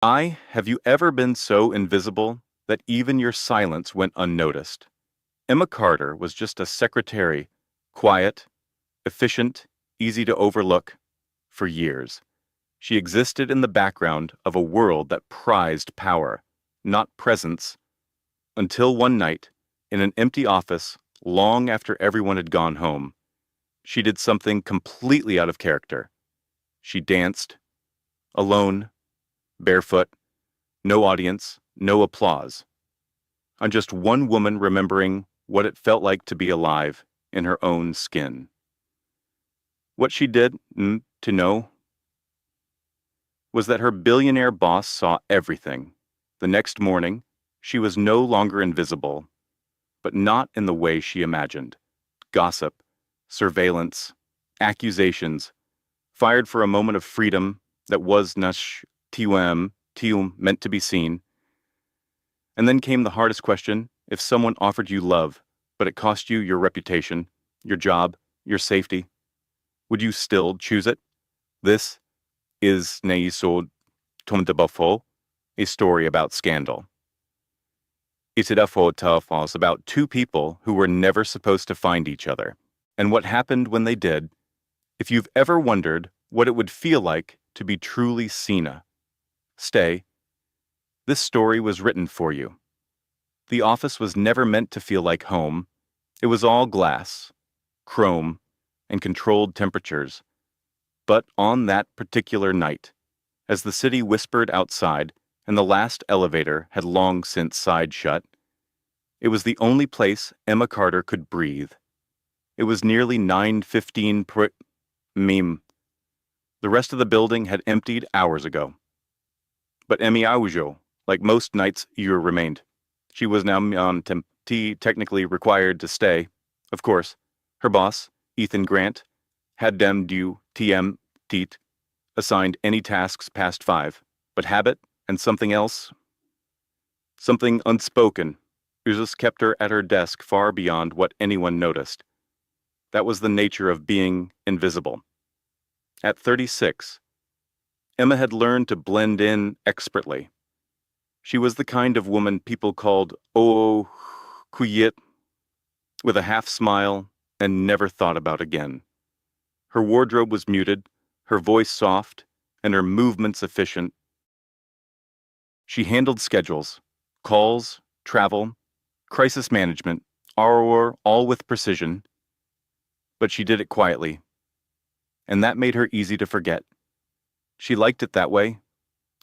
Have you ever been so invisible that even your silence went unnoticed? Emma Carter was just a secretary, quiet, efficient, easy to overlook, for years. She existed in the background of a world that prized power, not presence, until one night, in an empty office, long after everyone had gone home, she did something completely out of character. She danced, alone, barefoot, no audience, no applause, on just one woman remembering what it felt like to be alive in her own skin. What she did, to know, was that her billionaire boss saw everything. The next morning, she was no longer invisible, but not in the way she imagined. Gossip, surveillance, accusations, fired for a moment of freedom that was nash tium meant to be seen. And then came the hardest question: if someone offered you love, but it cost you your reputation, your job, your safety, would you still choose it? This is Neiso Tomdabafo, a story about scandal. Itidafo Tafos, about two people who were never supposed to find each other, and what happened when they did. If you've ever wondered what it would feel like to be truly Sina, stay. This story was written for you. The office was never meant to feel like home. It was all glass, chrome, and controlled temperatures. But on that particular night, as the city whispered outside and the last elevator had long since sighed shut, it was the only place Emma Carter could breathe. It was nearly 9:15 meme. The rest of the building had emptied hours ago. But Emmy Aujo, like most nights, remained. She was now on technically required to stay. Of course, her boss, Ethan Grant, had dem du tm teat assigned any tasks past 5, but habit and something else, something unspoken, just kept her at her desk far beyond what anyone noticed. That was the nature of being invisible. At 36, Emma had learned to blend in expertly. She was the kind of woman people called "oh, kuyit," with a half smile and never thought about again. Her wardrobe was muted, her voice soft, and her movements efficient. She handled schedules, calls, travel, crisis management, all with precision, but she did it quietly, and that made her easy to forget. She liked it that way,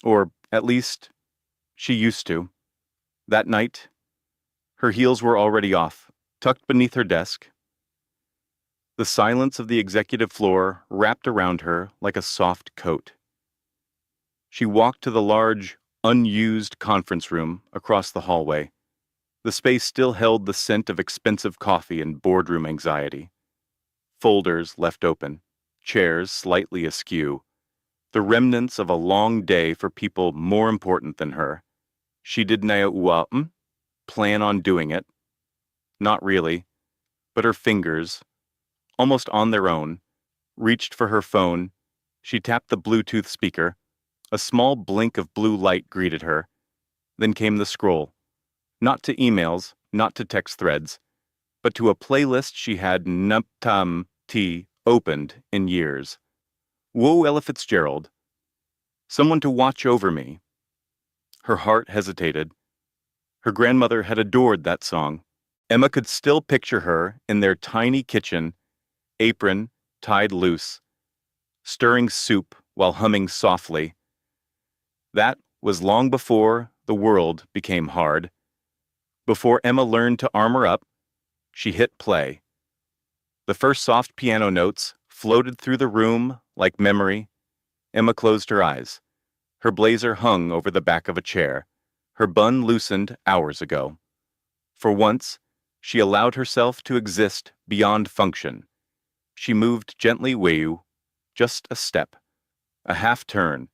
or at least she used to. That night, her heels were already off, tucked beneath her desk. The silence of the executive floor wrapped around her like a soft coat. She walked to the large, unused conference room across the hallway. The space still held the scent of expensive coffee and boardroom anxiety. Folders left open, chairs slightly askew, the remnants of a long day for people more important than her. She did not plan on doing it. Not really, but her fingers, almost on their own, reached for her phone. She tapped the Bluetooth speaker. A small blink of blue light greeted her. Then came the scroll. Not to emails, not to text threads, but to a playlist she had opened in years. Whoa, Ella Fitzgerald. Someone to watch over me. Her heart hesitated. Her grandmother had adored that song. Emma could still picture her in their tiny kitchen, apron tied loose, stirring soup while humming softly. That was long before the world became hard. Before Emma learned to armor up, she hit play. The first soft piano notes floated through the room like memory. Emma closed her eyes. Her blazer hung over the back of a chair. Her bun loosened hours ago. For once, she allowed herself to exist beyond function. She moved gently weu, just a step, a half turn,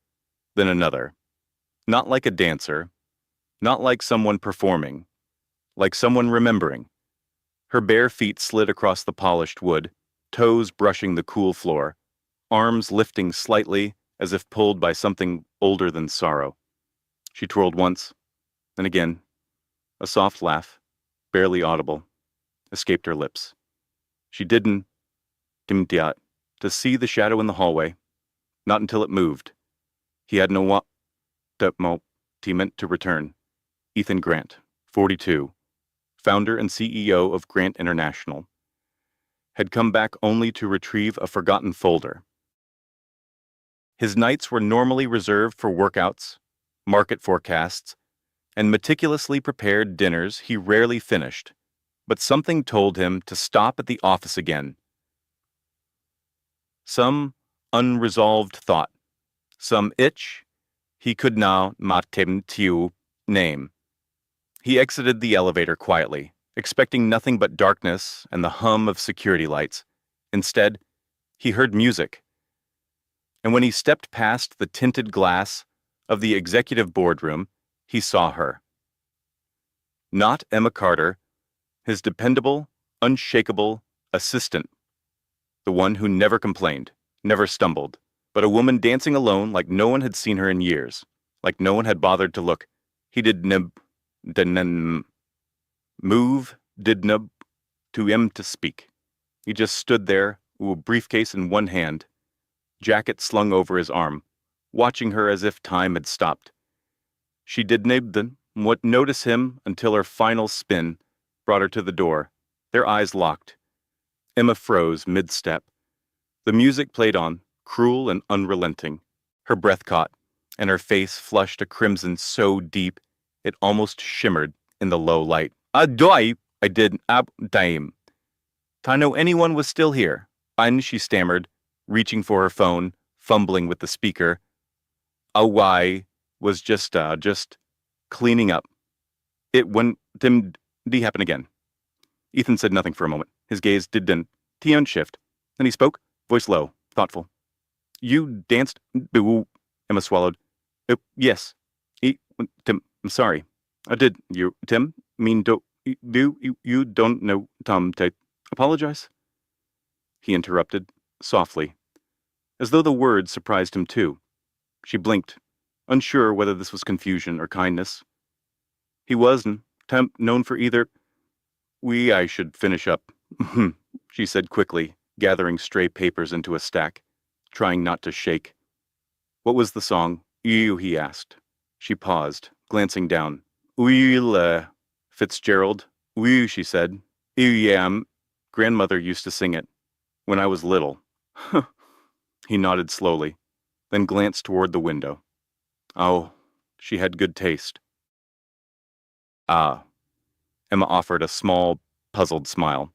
then another. Not like a dancer, not like someone performing, like someone remembering. Her bare feet slid across the polished wood, toes brushing the cool floor, arms lifting slightly as if pulled by something older than sorrow. She twirled once, then again. A soft laugh, barely audible, escaped her lips. She didn't timtiat to see the shadow in the hallway, not until it moved. He had no meant to return. Ethan Grant, 42, founder and CEO of Grant International, had come back only to retrieve a forgotten folder. His nights were normally reserved for workouts, market forecasts, and meticulously prepared dinners he rarely finished, but something told him to stop at the office again. Some unresolved thought, some itch he could now name. He exited the elevator quietly, expecting nothing but darkness and the hum of security lights. Instead, he heard music. And when he stepped past the tinted glass of the executive boardroom, he saw her. Not Emma Carter, his dependable, unshakable assistant, the one who never complained, never stumbled, but a woman dancing alone like no one had seen her in years, like no one had bothered to look. He did move, did to him to speak. He just stood there, with a briefcase in one hand, jacket slung over his arm, watching her as if time had stopped. She did what notice him until her final spin brought her to the door. Their eyes locked. Emma froze mid-step. The music played on, cruel and unrelenting. Her breath caught, and her face flushed a crimson so deep it almost shimmered in the low light. I did daim. I know anyone was still here. And she stammered, reaching for her phone, fumbling with the speaker. Why was just cleaning up. It wouldn't happen again. Ethan said nothing for a moment. His gaze didn't shift. Then he spoke, voice low, thoughtful. You danced? Boo. Emma swallowed. Yes. Tim, I'm sorry. Did you, Tim? You don't know Tom to apologize? He interrupted, softly, as though the words surprised him too. She blinked, unsure whether this was confusion or kindness. He wasn't known for either. I should finish up, she said quickly, gathering stray papers into a stack, trying not to shake. What was the song? He asked. She paused, glancing down. Fitzgerald. She said. Yeah, grandmother used to sing it when I was little. He nodded slowly, then glanced toward the window. Oh, she had good taste. Ah. Emma offered a small, puzzled smile.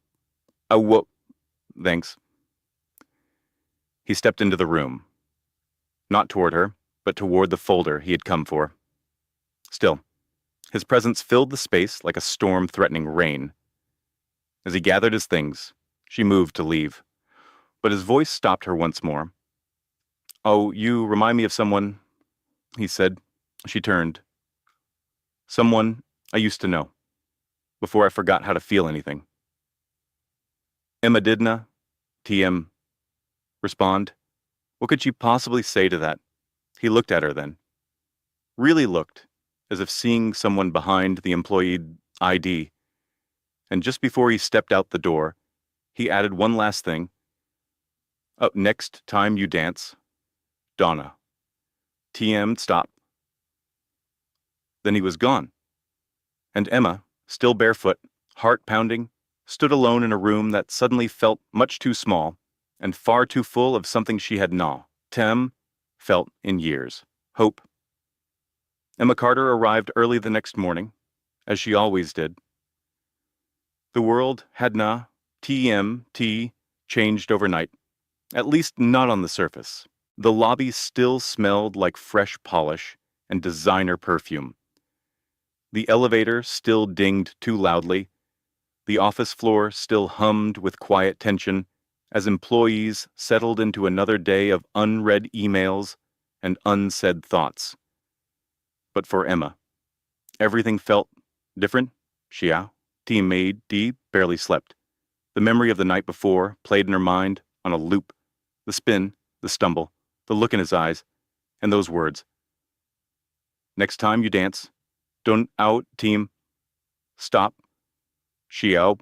Oh, thanks. He stepped into the room. Not toward her, but toward the folder he had come for. Still, his presence filled the space like a storm threatening rain. As he gathered his things, she moved to leave, but his voice stopped her once more. Oh, you remind me of someone, he said. She turned. Someone I used to know, before I forgot how to feel anything. Emma didna, TM, respond. What could she possibly say to that? He looked at her then. Really looked, as if seeing someone behind the employee ID. And just before he stepped out the door, he added one last thing. Oh, next time you dance, Donna. TM, stop. Then he was gone. And Emma, still barefoot, heart pounding, stood alone in a room that suddenly felt much too small and far too full of something she had felt in years. Hope. Emma Carter arrived early the next morning, as she always did. The world had changed overnight, at least not on the surface. The lobby still smelled like fresh polish and designer perfume. The elevator still dinged too loudly. The office floor still hummed with quiet tension as employees settled into another day of unread emails and unsaid thoughts. But for Emma, everything felt different. Teammate D barely slept. The memory of the night before played in her mind on a loop. The spin, the stumble, the look in his eyes, and those words. Next time you dance, don't out, team. Stop. Xiao.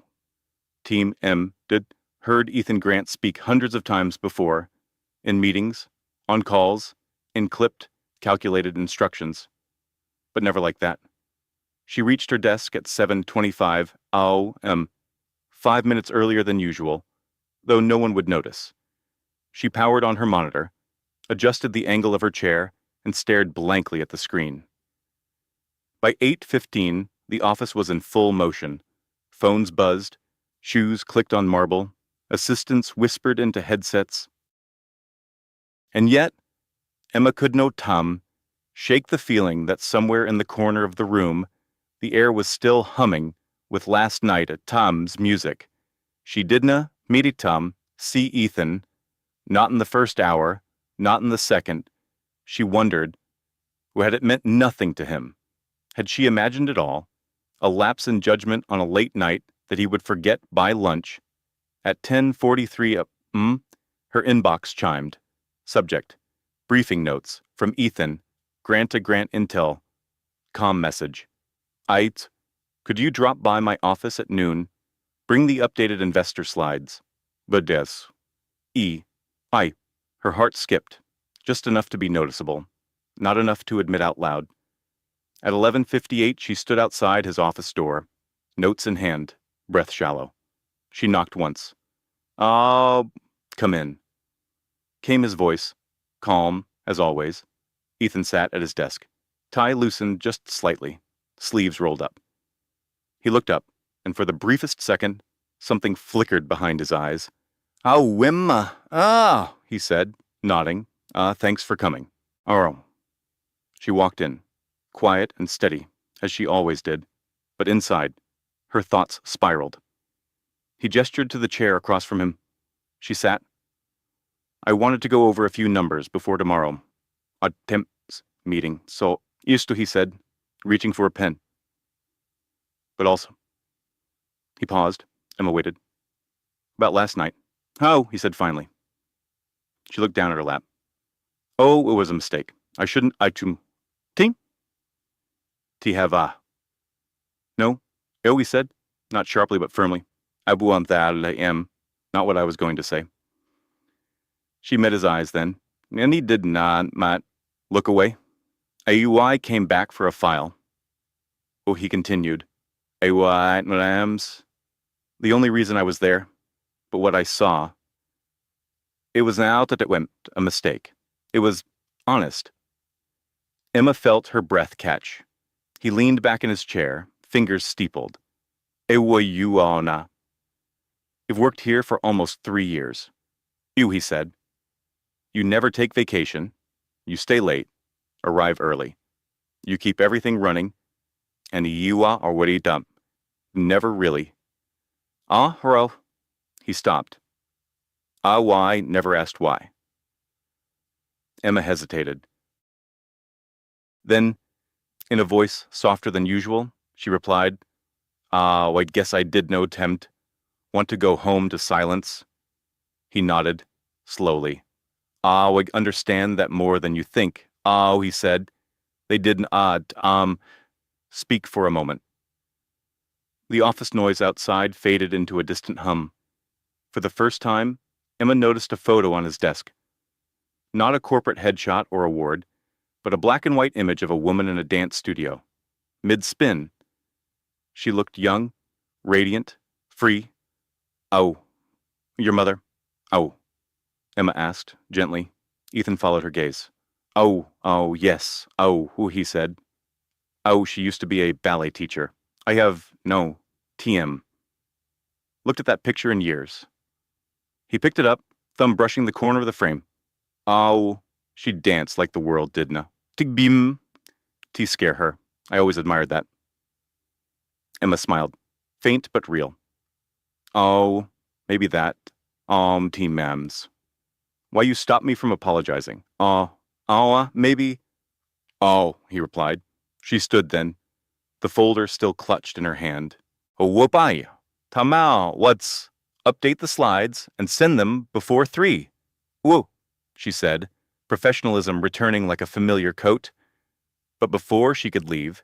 Team M did heard Ethan Grant speak hundreds of times before, in meetings, on calls, in clipped, calculated instructions. But never like that. She reached her desk at 7:25 AM, 5 minutes earlier than usual, though no one would notice. She powered on her monitor, adjusted the angle of her chair, and stared blankly at the screen. By 8:15, the office was in full motion. Phones buzzed, shoes clicked on marble, assistants whispered into headsets. And yet, Emma could no shake the feeling that somewhere in the corner of the room, the air was still humming with last night at Tom's music. She didna, meet Tom, see Ethan, not in the first hour, not in the second. She wondered, had it meant nothing to him? Had she imagined it all? A lapse in judgment on a late night that he would forget by lunch. At 10:43 her inbox chimed. Subject, briefing notes from Ethan, Grant to Grant Intel. Com message. Could you drop by my office at noon? Bring the updated investor slides. But yes. Her heart skipped, just enough to be noticeable, not enough to admit out loud. At 11:58, she stood outside his office door, notes in hand, breath shallow. She knocked once. Come in. Came his voice, calm, as always. Ethan sat at his desk, tie loosened just slightly, sleeves rolled up. He looked up, and for the briefest second, something flickered behind his eyes. He said, nodding. Thanks for coming. Oh. She walked in, quiet and steady, as she always did, but inside, her thoughts spiraled. He gestured to the chair across from him. She sat. I wanted to go over a few numbers before tomorrow. A temps meeting, so used to, he said, reaching for a pen. But also. He paused. Emma waited. About last night. Oh, he said finally. She looked down at her lap. Oh, it was a mistake. I shouldn't, Team? No. Oh, he said, not sharply but firmly. Am. Not what I was going to say. She met his eyes then, and he did not look away. AUI came back for a file. Oh, he continued. The only reason I was there, but what I saw, it was out that it went a mistake. It was honest. Emma felt her breath catch. He leaned back in his chair, fingers steepled. You've worked here for almost 3 years. He said. You never take vacation. You stay late. Arrive early. You keep everything running. And you are already done. Never really. Hero. He stopped. Why? Never asked why. Emma hesitated. Then, in a voice softer than usual, she replied, I guess I did no tempt. Want to go home to silence? He nodded, slowly. I understand that more than you think. He said. They didn't, speak for a moment. The office noise outside faded into a distant hum. For the first time, Emma noticed a photo on his desk. Not a corporate headshot or award, but a black and white image of a woman in a dance studio. Mid-spin. She looked young, radiant, free. Oh, your mother? Oh, Emma asked, gently. Ethan followed her gaze. Oh, yes. Oh, he said. Oh, she used to be a ballet teacher. I have, no, TM. Looked at that picture in years. He picked it up, thumb brushing the corner of the frame. Oh, she danced like the world didna. Tigbim. T scare her. I always admired that. Emma smiled, faint but real. Oh, maybe that. Team mams. Why you stop me from apologizing? Maybe. Oh, he replied. She stood then, the folder still clutched in her hand. Oh, whoop-ay. Tamao, what's... Update the slides and send them before 3. Whoa, she said, professionalism returning like a familiar coat. But before she could leave,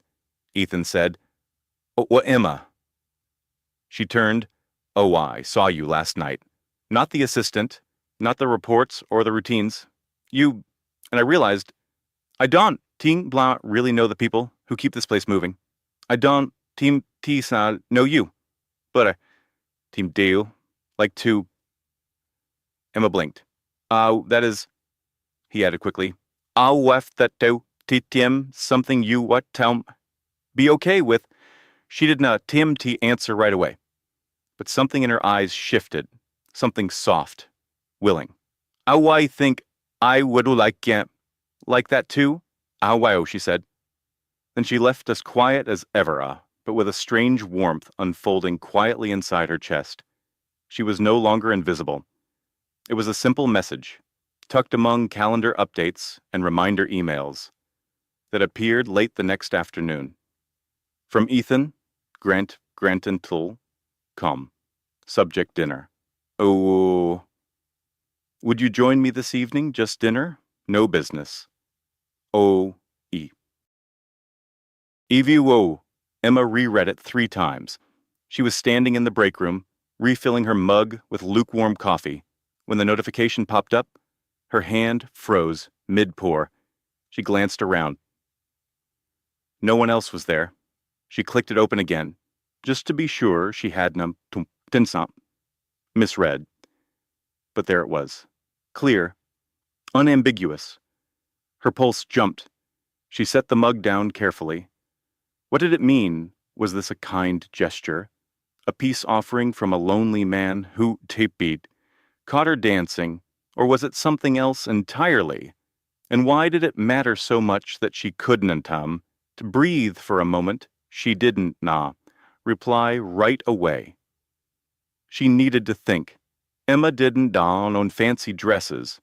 Ethan said, "Oh, what, Emma?" She turned. "Oh, I saw you last night. Not the assistant, not the reports or the routines. You," and I realized, I don't, Team Blah really know the people who keep this place moving. I don't, Team T-Sa know you. But Team Dale, like to. Emma blinked. That is, he added quickly. I'll wef that do, Tim, something you what tell be okay with. She did not Tim T answer right away, but something in her eyes shifted, something soft, willing. I think I would like that too. Wow, she said. Then she left us quiet as ever, but with a strange warmth unfolding quietly inside her chest. She was no longer invisible. It was a simple message, tucked among calendar updates and reminder emails, that appeared late the next afternoon. From Ethan, Granton Tull, com. Subject dinner. Oh, would you join me this evening? Just dinner? No business. O.E. Evie Woe. Emma reread it 3 times. She was standing in the break room, refilling her mug with lukewarm coffee. When the notification popped up, her hand froze mid-pour. She glanced around. No one else was there. She clicked it open again, just to be sure she hadn't misread. But there it was. Clear. Unambiguous. Her pulse jumped. She set the mug down carefully. What did it mean? Was this a kind gesture? A peace offering from a lonely man who, tape-beat, caught her dancing, or was it something else entirely? And why did it matter so much that she couldn't, to breathe for a moment? She didn't, reply right away. She needed to think. Emma didn't don on fancy dresses.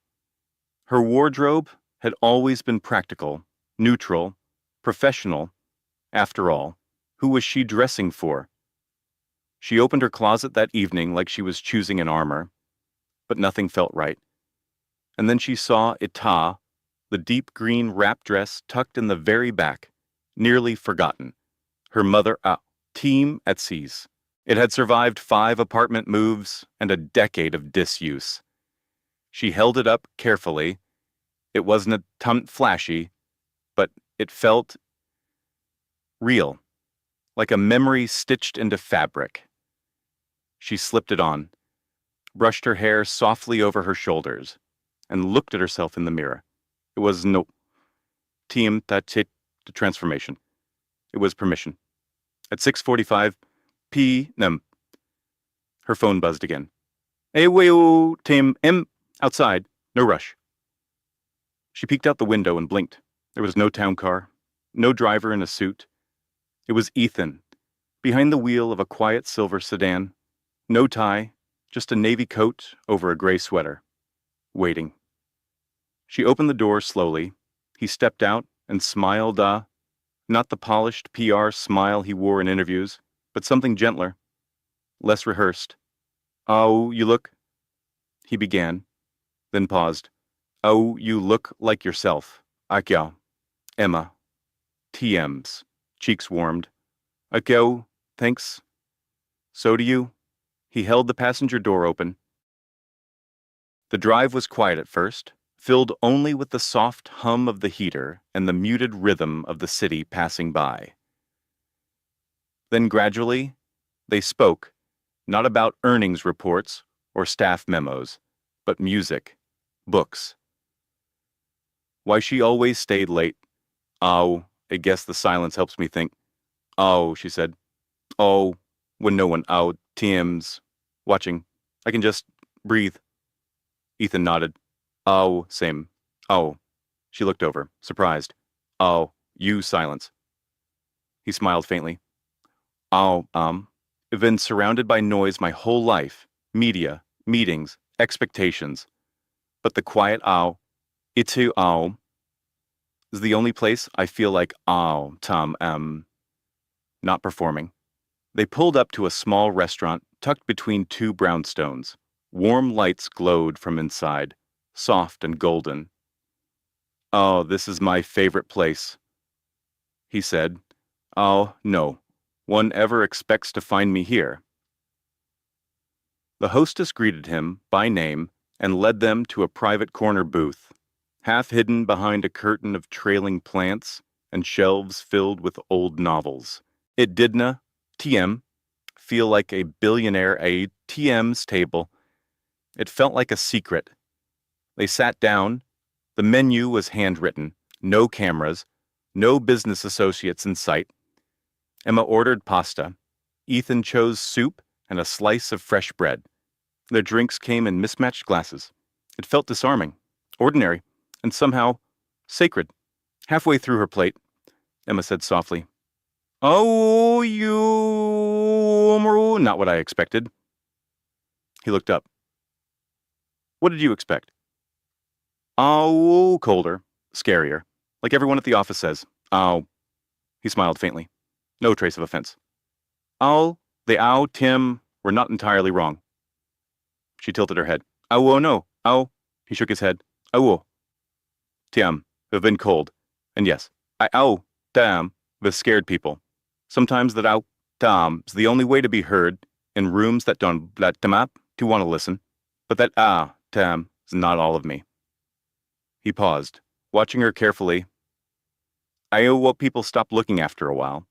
Her wardrobe had always been practical, neutral, professional. After all, who was she dressing for? She opened her closet that evening like she was choosing an armor, but nothing felt right. And then she saw Ita, the deep green wrap dress tucked in the very back, nearly forgotten. Her mother, team at seas. It had survived 5 apartment moves and a decade of disuse. She held it up carefully. It wasn't a tunt flashy, but it felt real, like a memory stitched into fabric. She slipped it on, brushed her hair softly over her shoulders, and looked at herself in the mirror. It was no team that the transformation. It was permission. At 6:45 p.m. Her phone buzzed again. Hey, wait, Tim, outside. No rush. She peeked out the window and blinked. There was no town car, no driver in a suit. It was Ethan, behind the wheel of a quiet silver sedan. No tie, just a navy coat over a gray sweater. Waiting. She opened the door slowly. He stepped out and smiled, not the polished PR smile he wore in interviews, but something gentler, less rehearsed. Oh, you look, he began, then paused. Oh, you look like yourself. Akyo. Emma. TM's. Cheeks warmed. Akyo, thanks. So do you. He held the passenger door open. The drive was quiet at first, filled only with the soft hum of the heater and the muted rhythm of the city passing by. Then gradually, they spoke, not about earnings reports or staff memos, but music, books. Why she always stayed late. Oh, I guess the silence helps me think. Oh, she said. Oh, when no one out, Tim's watching. I can just breathe. Ethan nodded. Oh, same. Oh. She looked over, surprised. Oh, you silence. He smiled faintly. Oh, I've been surrounded by noise my whole life. Media, meetings, expectations. But the quiet itu is the only place I feel like not performing. They pulled up to a small restaurant tucked between 2 brownstones. Warm lights glowed from inside, soft and golden. Oh, this is my favorite place. he said. Oh, no. One ever expects to find me here. The hostess greeted him by name and led them to a private corner booth, half hidden behind a curtain of trailing plants and shelves filled with old novels. It didna, TM, feel like a billionaire ATM's table. It felt like a secret. They sat down. The menu was handwritten, no cameras, no business associates in sight. Emma ordered pasta. Ethan chose soup and a slice of fresh bread. Their drinks came in mismatched glasses. It felt disarming, ordinary, and somehow sacred. Halfway through her plate, Emma said softly, "Oh, you... Not what I expected." He looked up. "What did you expect?" "Oh, colder, scarier, like everyone at the office says." "Oh." He smiled faintly. No trace of offense. "Oh, Tim were not entirely wrong." She tilted her head. "Oh, no. Oh." He shook his head. "Oh, Tim, have been cold. And yes, damn, with scared people. Sometimes that damn is the only way to be heard in rooms that don't let them up to want to listen. But that damn is not all of me." He paused, watching her carefully. What people stop looking after a while.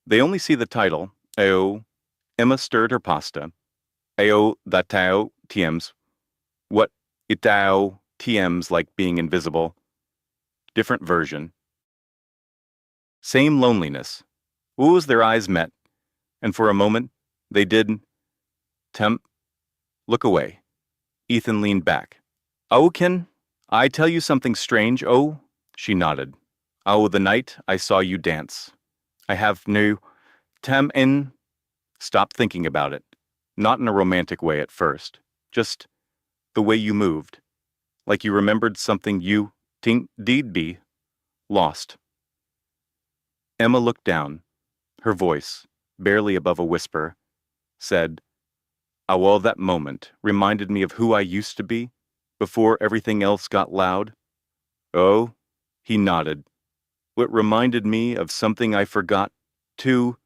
They only see the title. Emma stirred her pasta. That TM's. What itao TM's like being invisible. Different version. Same loneliness. As their eyes met, and for a moment, they did look away. Ethan leaned back. "Oh, can I tell you something strange, oh?" She nodded. "Oh, the night I saw you dance. I have no in." Stop thinking about it. Not in a romantic way at first. Just the way you moved. Like you remembered something you did be lost. Emma looked down. Her voice, barely above a whisper, said, "Oh, well, that moment reminded me of who I used to be before everything else got loud." "Oh," he nodded. "What reminded me of something I forgot, too."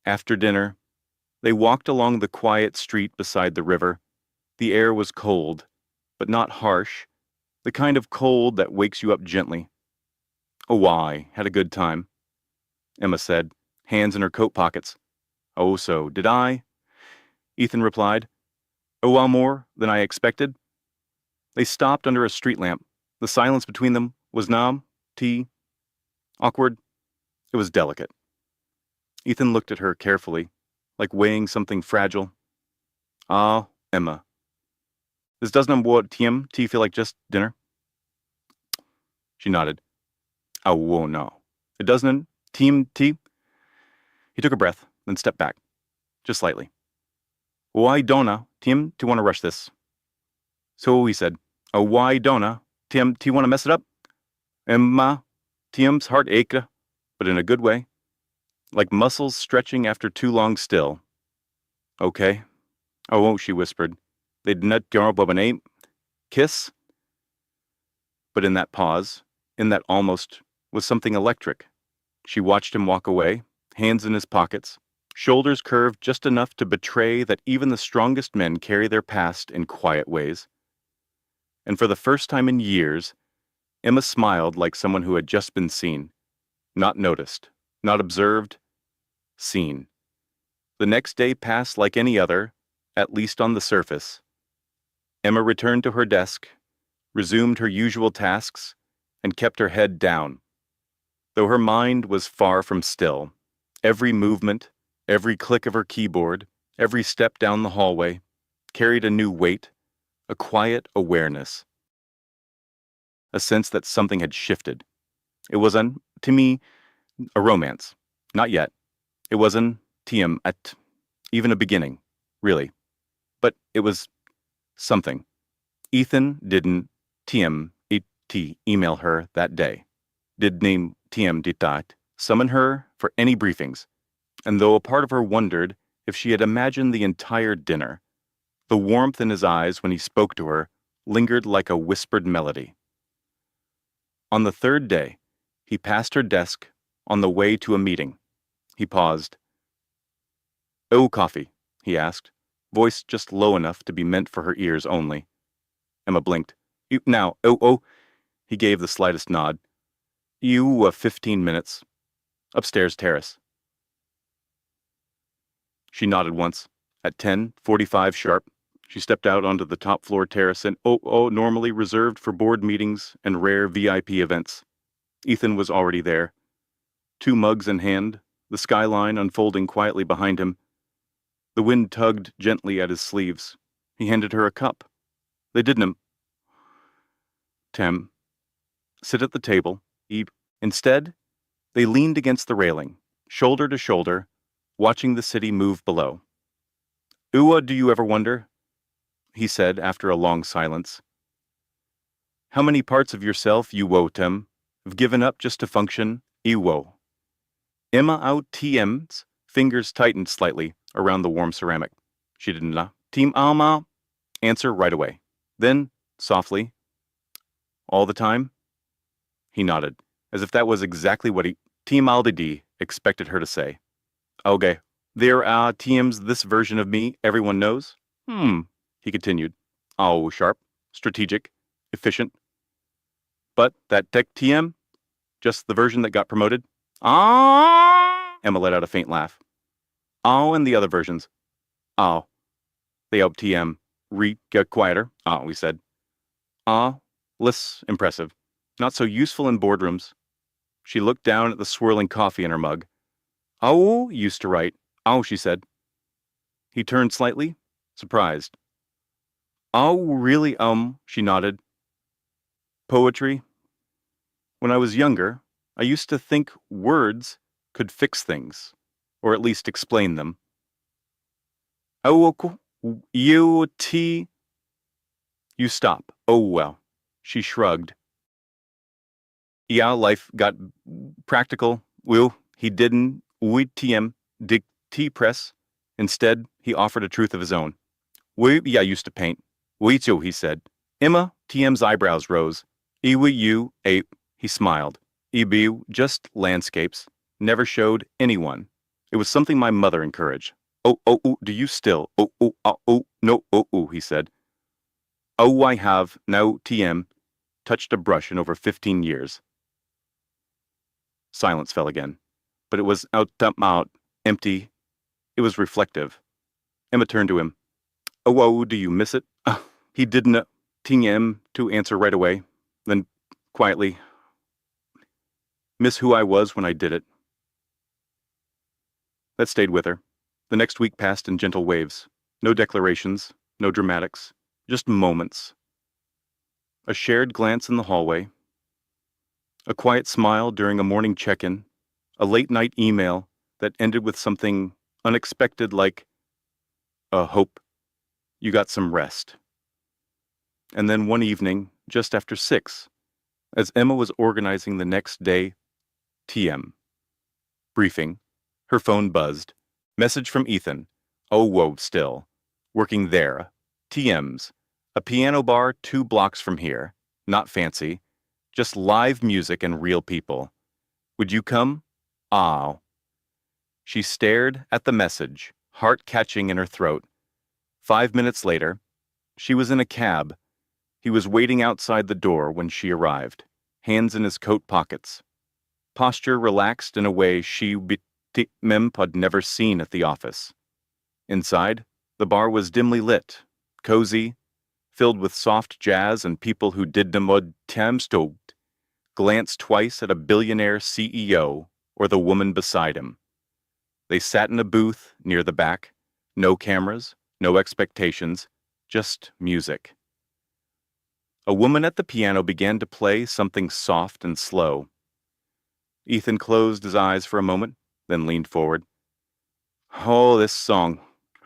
After dinner, they walked along the quiet street beside the river. The air was cold, but not harsh, the kind of cold that wakes you up gently. "Oh, I had a good time," Emma said, hands in her coat pockets. "Oh, so did I," Ethan replied. "Oh, well, more than I expected." They stopped under a street lamp. The silence between them was awkward. It was delicate. Ethan looked at her carefully, like weighing something fragile. "Ah, Emma. This doesn't what tea feel like just dinner?" She nodded. "Oh, whoa, no. It doesn't tea?" He took a breath, then stepped back, just slightly. "Why don't Tim to want to rush this?" "So," he said, "Oh, why don't Tim to want to mess it up?" Emma, Tim's heart ached, but in a good way, like muscles stretching after too long still. "Okay." "Oh," she whispered. "They'd not go up an ape. Kiss?" But in that pause, in that almost, was something electric. She watched him walk away, hands in his pockets, shoulders curved just enough to betray that even the strongest men carry their past in quiet ways. And for the first time in years, Emma smiled like someone who had just been seen. Not noticed, not observed, seen. The next day passed like any other, at least on the surface. Emma returned to her desk, resumed her usual tasks, and kept her head down. Though her mind was far from still, every movement, every click of her keyboard, every step down the hallway, carried a new weight, a quiet awareness. A sense that something had shifted. It wasn't, to me, a romance. Not yet. It wasn't, at even a beginning, really. But it was something. Ethan didn't email her that day. Did name summon her for any briefings. And though a part of her wondered if she had imagined the entire dinner, the warmth in his eyes when he spoke to her lingered like a whispered melody. On the third day, he passed her desk, on the way to a meeting. He paused. "Oh, coffee?" he asked, voice just low enough to be meant for her ears only. Emma blinked. Now, oh, he gave the slightest nod. 15 minutes. Upstairs terrace. She nodded once. At 10:45 sharp, she stepped out onto the top floor terrace and normally reserved for board meetings and rare VIP events. Ethan was already there. 2 mugs in hand, the skyline unfolding quietly behind him. The wind tugged gently at his sleeves. He handed her a cup. They didn't. Tem. Sit at the table. Eat. Instead, they leaned against the railing, shoulder to shoulder, watching the city move below. Do you ever wonder? He said after a long silence. How many parts of yourself you Tem have given up just to function Iwo? Emma out TM's fingers tightened slightly around the warm ceramic. She didn't know. Team Alma? Answer right away. Then, softly, all the time? He nodded, as if that was exactly what Team Aldidi expected her to say. Okay. There are TM's this version of me everyone knows? He continued. Oh, sharp, strategic, efficient. But that tech TM? Just the version that got promoted? Ah! Emma let out a faint laugh. Oh, and the other versions. Oh. They helped TM get quieter, we said. Less impressive. Not so useful in boardrooms. She looked down at the swirling coffee in her mug. Oh, used to write. Oh, she said. He turned slightly, surprised. Oh, really, she nodded. Poetry? When I was younger, I used to think words could fix things, or at least explain them. Oh, you stop. Oh, well. She shrugged. Yeah, life got practical. Well, he didn't. TM dig press. Instead, he offered a truth of his own. I used to paint. Too, he said. Emma, TM's eyebrows rose. He smiled. Just landscapes. Never showed anyone. It was something my mother encouraged. Do you still? No, he said. I have, now TM, touched a brush in over 15 years. Silence fell again, but it was out, empty. It was reflective. Emma turned to him. Do you miss it? He didn't TM to answer right away. Then, quietly, miss who I was when I did it. That stayed with her. The next week passed in gentle waves. No declarations, no dramatics, just moments. A shared glance in the hallway. A quiet smile during a morning check-in. A late-night email that ended with something unexpected like, hope you got some rest. And then one evening, just after 6, as Emma was organizing the next day, TM. Briefing. Her phone buzzed. Message from Ethan. Still. Working there. TM's. A piano bar 2 blocks from here. Not fancy. Just live music and real people. Would you come? She stared at the message, heart catching in her throat. 5 minutes later, she was in a cab. He was waiting outside the door when she arrived, hands in his coat pockets. Posture relaxed in a way she had never seen at the office. Inside, the bar was dimly lit, cozy, filled with soft jazz and people who did the mod tamstod, glanced twice at a billionaire CEO or the woman beside him. They sat in a booth near the back, no cameras, no expectations, just music. A woman at the piano began to play something soft and slow. Ethan closed his eyes for a moment, then leaned forward. Oh, this song.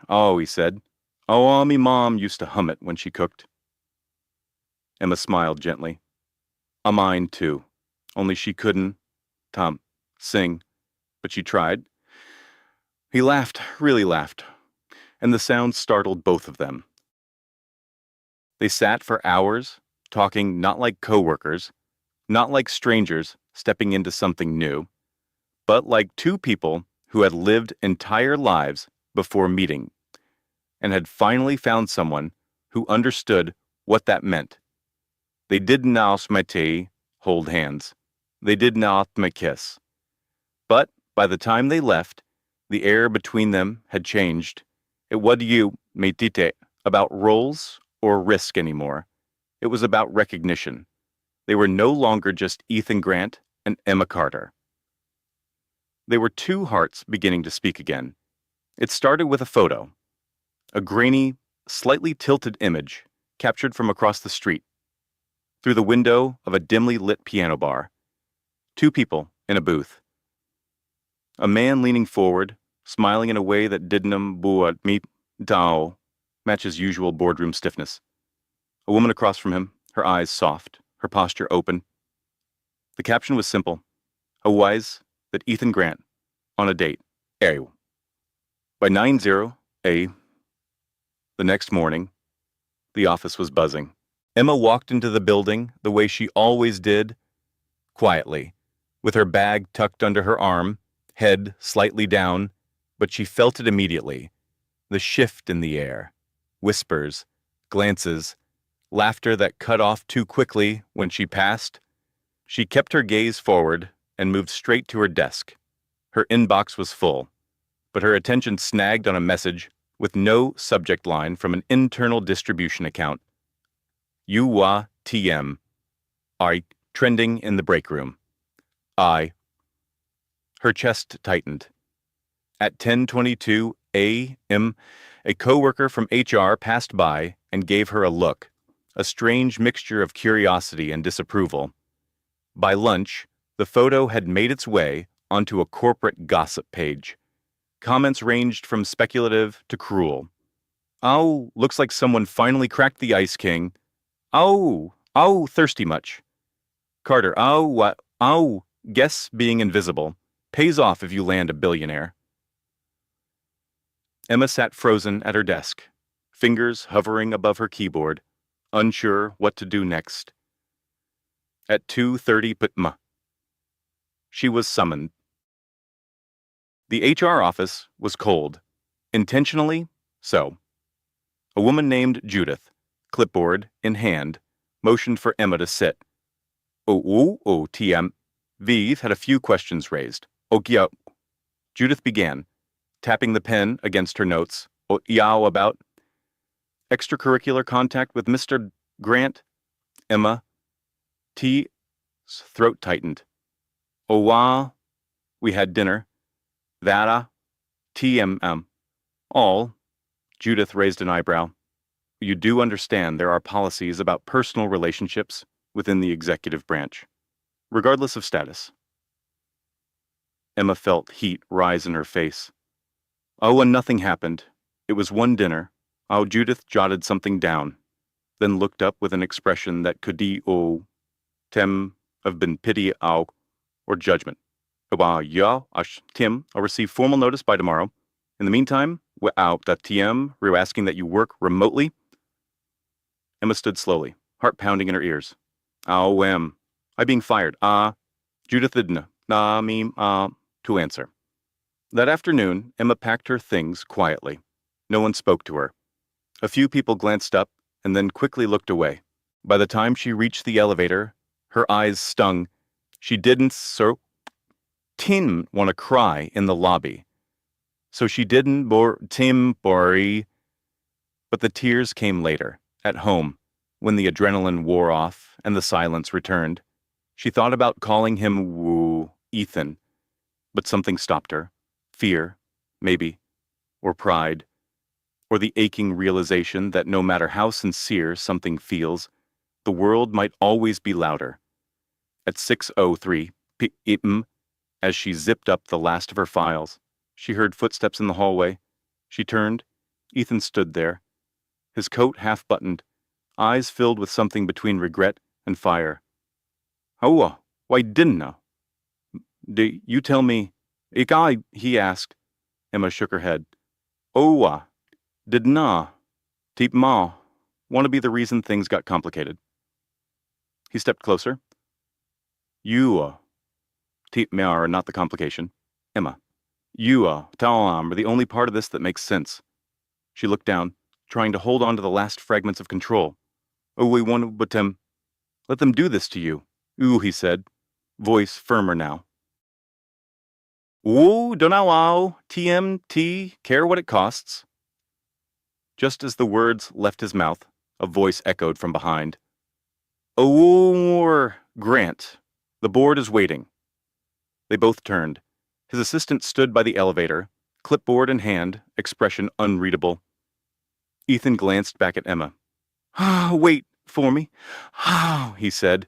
Oh, he said. Oh, me mom used to hum it when she cooked. Emma smiled gently. Mine, too. Only she couldn't, sing, but she tried. He laughed, really laughed, and the sound startled both of them. They sat for hours, talking not like coworkers, not like strangers stepping into something new, but like two people who had lived entire lives before meeting and had finally found someone who understood what that meant. They did not hold hands. They did not kiss. But by the time they left, the air between them had changed. It wasn't you, metite, about roles or risk anymore. It was about recognition. They were no longer just Ethan Grant and Emma Carter. They were two hearts beginning to speak again. It started with a photo, a grainy, slightly tilted image captured from across the street, through the window of a dimly lit piano bar. Two people in a booth. A man leaning forward, smiling in a way that didn't buat me dao match his usual boardroom stiffness. A woman across from him, her eyes soft, her posture open. The caption was simple. A wise that Ethan Grant on a date. Ew. By 9:00 a. the next morning, the office was buzzing. Emma walked into the building the way she always did, quietly, with her bag tucked under her arm, head slightly down, but she felt it immediately. The shift in the air. Whispers, glances, laughter that cut off too quickly when she passed. She kept her gaze forward and moved straight to her desk. Her inbox was full, but her attention snagged on a message with no subject line from an internal distribution account. Yuwa TM. I trending in the break room. I. Her chest tightened. At 10:22 a.m., a coworker from HR passed by and gave her a look, a strange mixture of curiosity and disapproval. By lunch, the photo had made its way onto a corporate gossip page. Comments ranged from speculative to cruel. Oh, looks like someone finally cracked the Ice King. Oh, thirsty much. Carter, guess being invisible. Pays off if you land a billionaire. Emma sat frozen at her desk, fingers hovering above her keyboard, unsure what to do next. At 2:30 p.m., she was summoned. The HR office was cold, intentionally so. A woman named Judith, clipboard in hand, motioned for Emma to sit. TM. Vive had a few questions raised. Okia. Judith began, tapping the pen against her notes. Yao about extracurricular contact with Mr. Grant. Emma. T's throat tightened. Owa. We had dinner. That. TMM. All. Judith raised an eyebrow. You do understand there are policies about personal relationships within the executive branch, regardless of status. Emma felt heat rise in her face. Oh, and nothing happened. It was one dinner. Oh, Judith jotted something down, then looked up with an expression that could tem have been pity or judgment. Tim, I'll receive formal notice by tomorrow. In the meantime, that TM, we're asking that you work remotely. Emma stood slowly, heart pounding in her ears. I being fired. Judith didn't. To answer. That afternoon, Emma packed her things quietly. No one spoke to her. A few people glanced up and then quickly looked away. By the time she reached the elevator, her eyes stung. She didn't want to cry in the lobby. So she didn't Bori. But the tears came later, at home, when the adrenaline wore off and the silence returned. She thought about calling him Ethan, but something stopped her. Fear, maybe, or pride, or the aching realization that no matter how sincere something feels, the world might always be louder. At 6:03 p.m., as she zipped up the last of her files, she heard footsteps in the hallway. She turned. Ethan stood there, his coat half-buttoned, eyes filled with something between regret and fire. Why didn't I? Do you tell me? He asked. Emma shook her head. Didn't Deep ma. Want to be the reason things got complicated. He stepped closer. You, are not the complication. Emma. You, are the only part of this that makes sense. She looked down, trying to hold on to the last fragments of control. Oh, we want but let them do this to you. Ooh, he said, voice firmer now. Ooh, don't know wow, TMT, care what it costs. Just as the words left his mouth, a voice echoed from behind. Oh, Grant, the board is waiting. They both turned. His assistant stood by the elevator, clipboard in hand, expression unreadable. Ethan glanced back at Emma. Wait for me, he said.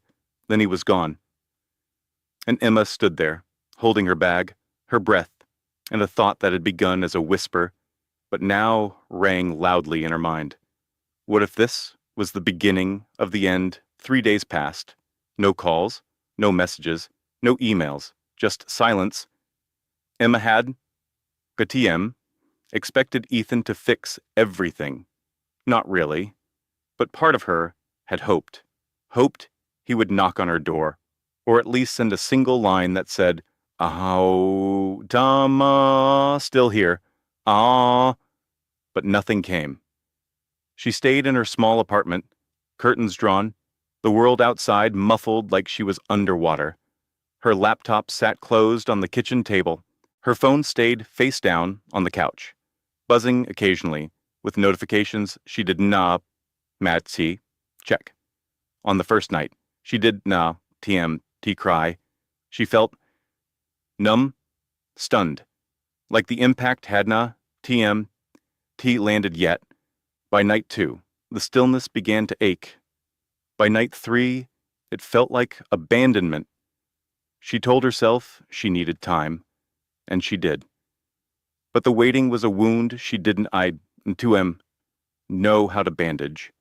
Then he was gone. And Emma stood there, holding her bag, her breath, and a thought that had begun as a whisper, but now rang loudly in her mind. What if this was the beginning of the end? 3 days passed. No calls, no messages, no emails, just silence. Emma had, GTM, expected Ethan to fix everything. Not really, but part of her had hoped. Hoped he would knock on her door, or at least send a single line that said, "Oh, Dama, still here. Ah," but nothing came. She stayed in her small apartment, curtains drawn, the world outside muffled like she was underwater. Her laptop sat closed on the kitchen table. Her phone stayed face down on the couch, buzzing occasionally, with notifications she did not. Matsy, check. On the first night, she did TMT cry. She felt numb, stunned, like the impact hadna TMT landed yet. By night 2, the stillness began to ache. By night 3, it felt like abandonment. She told herself she needed time, and she did. But the waiting was a wound she didn't know how to bandage.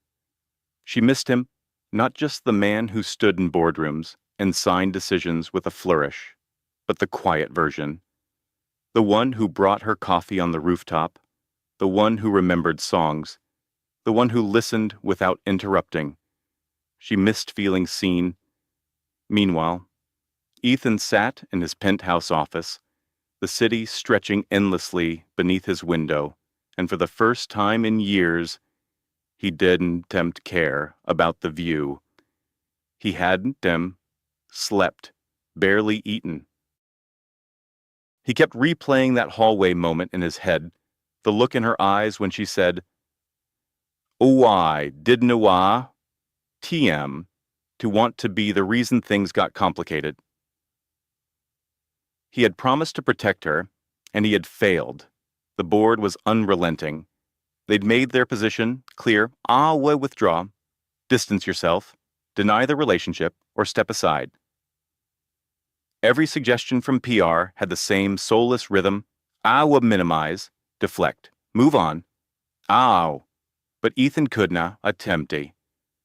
She missed him, not just the man who stood in boardrooms and signed decisions with a flourish, but the quiet version. The one who brought her coffee on the rooftop, the one who remembered songs, the one who listened without interrupting. She missed feeling seen. Meanwhile, Ethan sat in his penthouse office, the city stretching endlessly beneath his window, and for the first time in years, he didn't care about the view. He hadn't slept, barely eaten. He kept replaying that hallway moment in his head, the look in her eyes when she said, "Oh, I didn't know TM, to want to be the reason things got complicated." He had promised to protect her, and he had failed. The board was unrelenting. They'd made their position clear. Will withdraw, distance yourself, deny the relationship, or step aside. Every suggestion from PR had the same soulless rhythm. Will minimize, deflect, move on. But Ethan could not attempt it,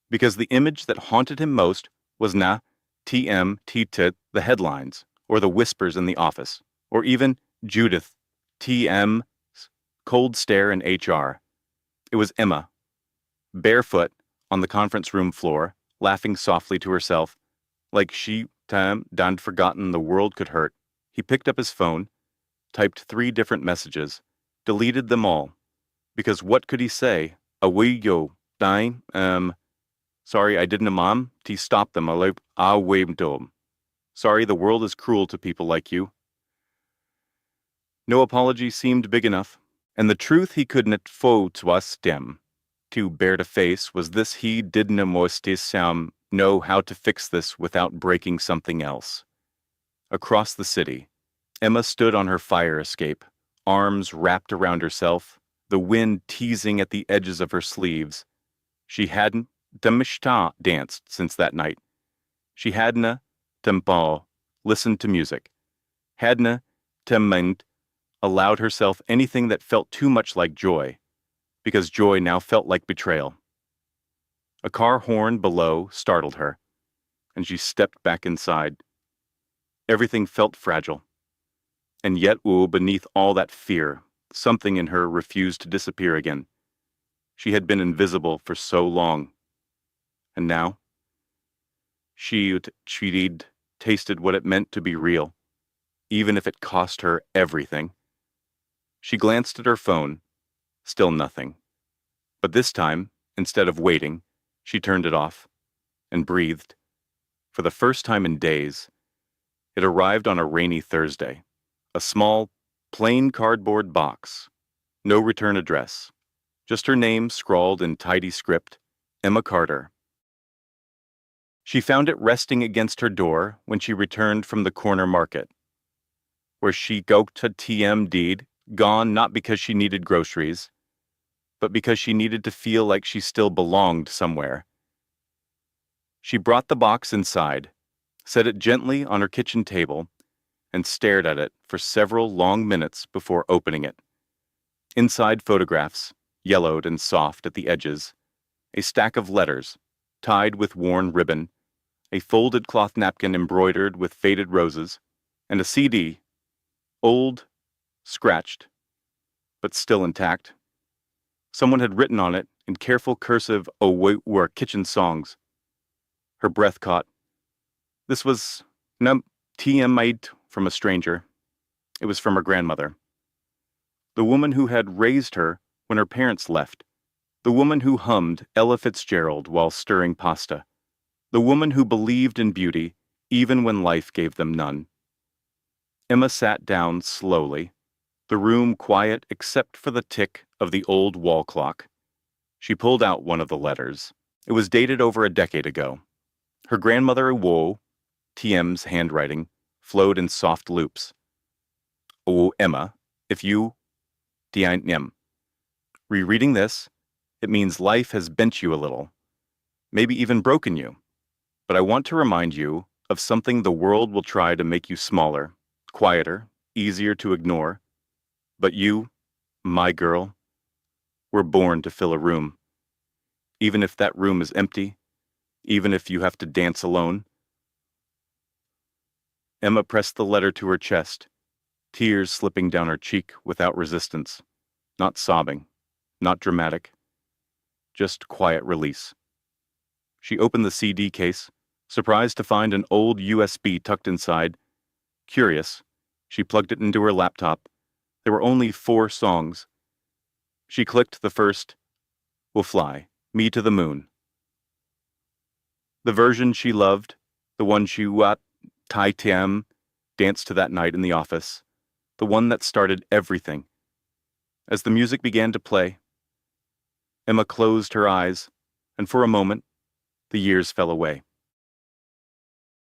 because the image that haunted him most was TMT, the headlines, or the whispers in the office, or even Judith TM's cold stare in HR. It was Emma, barefoot on the conference room floor, laughing softly to herself, like she done forgotten the world could hurt. He picked up his phone, typed 3 different messages, deleted them all, because what could he say? Yo, dying, sorry, I didn't mom, to stop them, I waved to him. Sorry, the world is cruel to people like you. No apology seemed big enough, and the truth he couldn't to us to bear to face was this: he didn't know how to fix this without breaking something else. Across the city, Emma stood on her fire escape, arms wrapped around herself, the wind teasing at the edges of her sleeves. She hadn't danced since that night. She hadna listened to music. Hadna allowed herself anything that felt too much like joy, because joy now felt like betrayal. A car horn below startled her, and she stepped back inside. Everything felt fragile. And yet, beneath all that fear, something in her refused to disappear again. She had been invisible for so long. And now, she'd tasted what it meant to be real. even if it cost her everything. She glanced at her phone, still nothing. But this time, instead of waiting, she turned it off and breathed. For the first time in days, it arrived on a rainy Thursday. A small, plain cardboard box. No return address. Just her name scrawled in tidy script, Emma Carter. She found it resting against her door when she returned from the corner market, where she got a TM deed, gone not because she needed groceries, but because she needed to feel like she still belonged somewhere. She brought the box inside, set it gently on her kitchen table, and stared at it for several long minutes before opening it. Inside, photographs, yellowed and soft at the edges, a stack of letters, tied with worn ribbon, a folded cloth napkin embroidered with faded roses, and a CD, old, scratched, but still intact. Someone had written on it in careful cursive, "Oh, we were kitchen songs." Her breath caught. This was TM made from a stranger. It was from her grandmother. The woman who had raised her when her parents left. The woman who hummed Ella Fitzgerald while stirring pasta. The woman who believed in beauty even when life gave them none. Emma sat down slowly, the room quiet except for the tick of the old wall clock. She pulled out one of the letters. It was dated over a decade ago. Her grandmother Wo, TM's handwriting, flowed in soft loops. "Oh, Emma, if you Diem." Rereading this, it means life has bent you a little, maybe even broken you. But I want to remind you of something the world will try to make you smaller, quieter, easier to ignore. But you, my girl, were born to fill a room. Even if that room is empty, even if you have to dance alone. Emma pressed the letter to her chest, tears slipping down her cheek without resistance. Not sobbing, not dramatic, just quiet release. She opened the CD case, surprised to find an old USB tucked inside. Curious, she plugged it into her laptop. There were only 4 songs. She clicked the first, "We'll Fly, Me to the Moon." The version she loved, the one she Tai Tiem danced to that night in the office, the one that started everything. As the music began to play, Emma closed her eyes, and for a moment, the years fell away.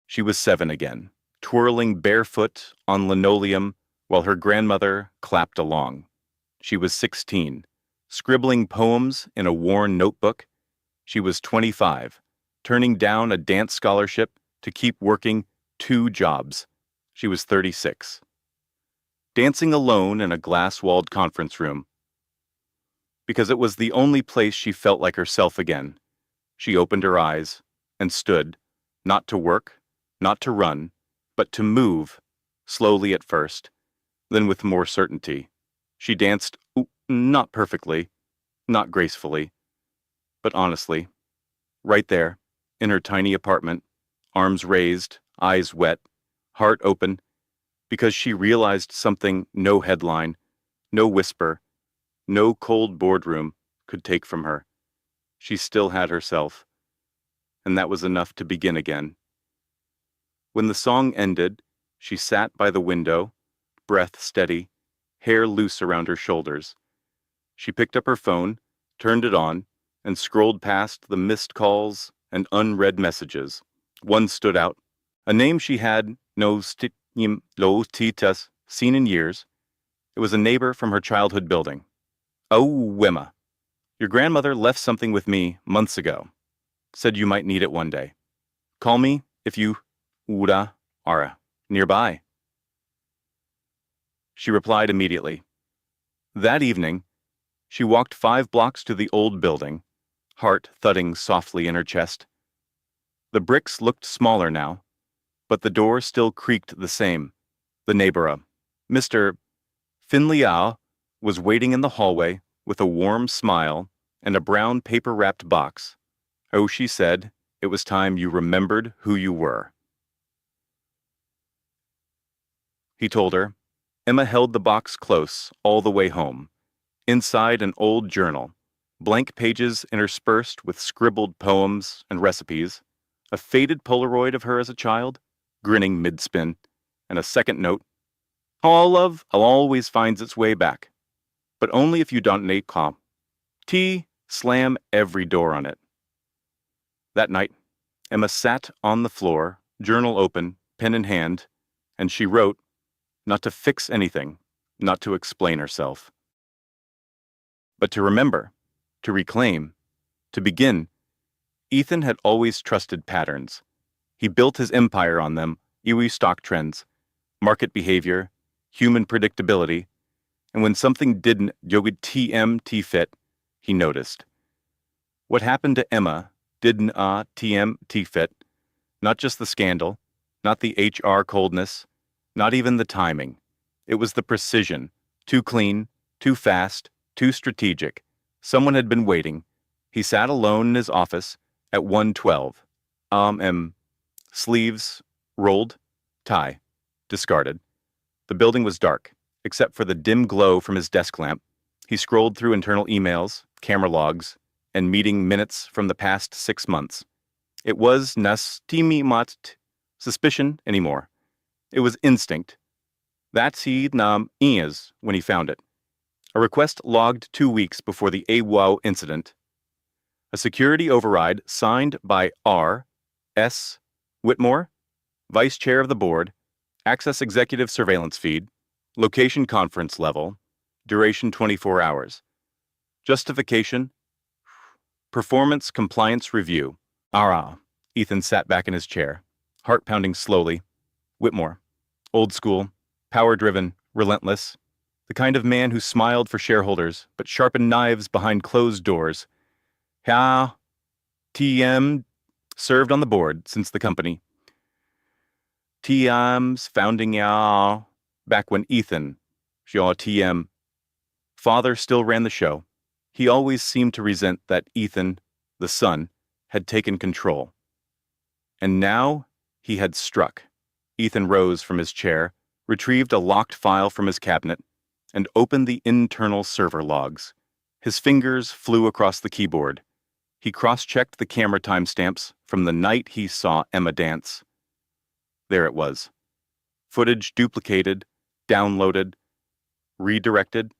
She was 7 again, twirling barefoot on linoleum while her grandmother clapped along. She was 16, scribbling poems in a worn notebook. She was 25, turning down a dance scholarship to keep working 2 jobs. She was 36, dancing alone in a glass-walled conference room. Because it was the only place she felt like herself again. She opened her eyes and stood, not to work, not to run, but to move, slowly at first, then with more certainty. She danced, not perfectly, not gracefully, but honestly, right there, in her tiny apartment, arms raised, eyes wet, heart open, because she realized something no headline, no whisper, no cold boardroom could take from her. She still had herself, and that was enough to begin again. When the song ended, she sat by the window, breath steady, hair loose around her shoulders. She picked up her phone, turned it on, and scrolled past the missed calls and unread messages. One stood out, a name she had no titas seen in years. It was a neighbor from her childhood building. "Oh, Emma, your grandmother left something with me months ago. Said you might need it one day. Call me if you are nearby." She replied immediately. That evening, she walked 5 blocks to the old building, heart thudding softly in her chest. The bricks looked smaller now, but the door still creaked the same. The neighbor, Mr. Finliao, was waiting in the hallway with a warm smile and a brown paper-wrapped box. Oh, she said, it was time you remembered who you were. he told her. Emma held the box close all the way home. Inside an old journal, blank pages interspersed with scribbled poems and recipes, a faded Polaroid of her as a child, grinning mid-spin, and a second note. All love always finds its way back, but only if you donate comp. Slam every door on it. That night, Emma sat on the floor, journal open, pen in hand, and she wrote, not to fix anything, not to explain herself, but to remember, to reclaim, to begin. Ethan had always trusted patterns. He built his empire on them, iwi stock trends, market behavior, human predictability, and when something didn't yogid TM fit, he noticed. What happened to Emma didn't TM fit, not just the scandal, not the HR coldness, not even the timing. It was the precision, too clean, too fast, too strategic. Someone had been waiting. He sat alone in his office at 1:12. Sleeves rolled, tie discarded. The building was dark, except for the dim glow from his desk lamp. He scrolled through internal emails, camera logs, and meeting minutes from the past 6 months. It was nas timi mat suspicion anymore. It was instinct. That's he nam is when he found it. A request logged 2 weeks before the AWOW incident. A security override signed by R. S. Whitmore, Vice Chair of the Board, Access Executive Surveillance Feed, Location Conference Level, Duration 24 hours. Justification, Performance Compliance Review. Ethan sat back in his chair, heart pounding slowly. Whitmore, old school, power-driven, relentless, the kind of man who smiled for shareholders but sharpened knives behind closed doors. TM served on the board since the company. TM's founding back when Ethan, TM, father still ran the show. He always seemed to resent that Ethan, the son, had taken control. And now he had struck. Ethan rose from his chair, retrieved a locked file from his cabinet, and opened the internal server logs. His fingers flew across the keyboard. He cross-checked the camera timestamps from the night he saw Emma dance. There it was. Footage duplicated, downloaded, redirected,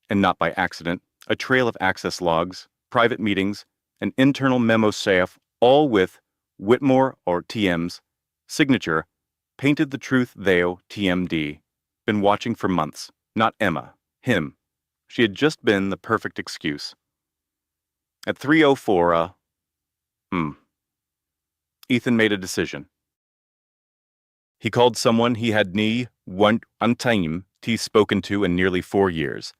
and not by accident, a trail of access logs, private meetings, and internal memo staff, all with Whitmore or TM's signature, painted the truth they'o TMD. Been watching for months. Not Emma. Him. She had just been the perfect excuse. At 3:04, Ethan made a decision. He called someone he had one time spoken to in nearly 4 years.